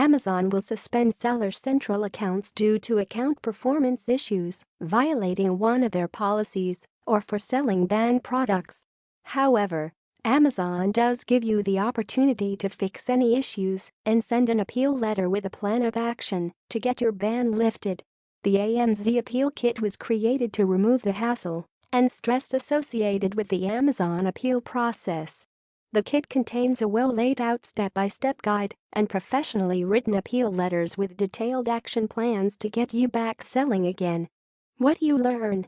Amazon will suspend seller central accounts due to account performance issues, violating one of their policies, or for selling banned products. However, Amazon does give you the opportunity to fix any issues and send an appeal letter with a plan of action to get your ban lifted. The AMZ Appeal Kit was created to remove the hassle and stress associated with the Amazon appeal process. The kit contains a well-laid-out step-by-step guide and professionally written appeal letters with detailed action plans to get you back selling again. What you learn: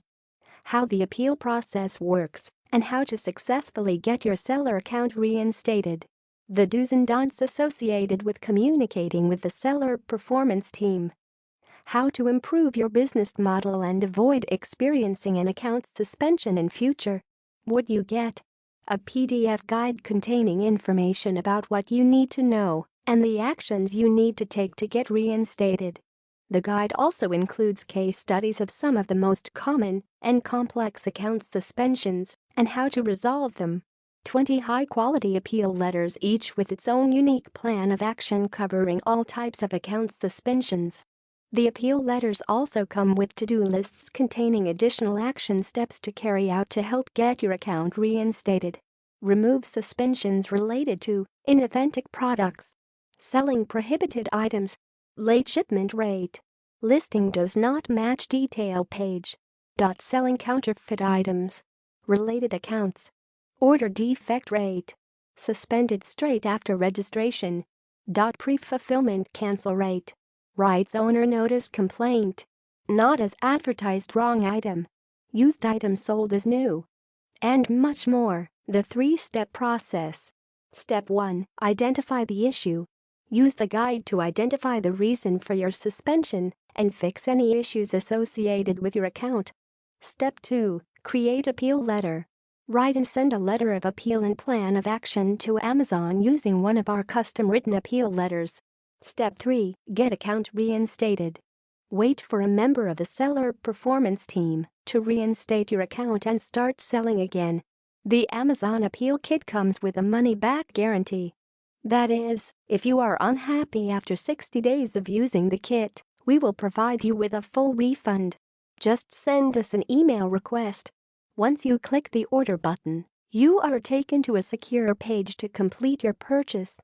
how the appeal process works and how to successfully get your seller account reinstated. The do's and don'ts associated with communicating with the seller performance team. How to improve your business model and avoid experiencing an account suspension in future. What you get: a PDF guide containing information about what you need to know and the actions you need to take to get reinstated. The guide also includes case studies of some of the most common and complex account suspensions and how to resolve them. 20 high-quality appeal letters, each with its own unique plan of action covering all types of account suspensions. The appeal letters also come with to-do lists containing additional action steps to carry out to help get your account reinstated. Remove suspensions related to inauthentic products, selling prohibited items, late shipment rate, listing does not match detail page, selling counterfeit items, related accounts, order defect rate, suspended straight after registration, pre-fulfillment cancel rate, rights owner notice complaint, not as advertised wrong item, used item sold as new, and much more. The 3-step process. Step 1. Identify the issue. Use the guide to identify the reason for your suspension and fix any issues associated with your account. Step 2. Create appeal letter. Write and send a letter of appeal and plan of action to Amazon using one of our custom-written appeal letters. Step 3. Get account reinstated. Wait for a member of the seller performance team to reinstate your account and start selling again. The Amazon Appeal Kit comes with a money-back guarantee. That is, if you are unhappy after 60 days of using the kit, we will provide you with a full refund. Just send us an email request. Once you click the order button, you are taken to a secure page to complete your purchase.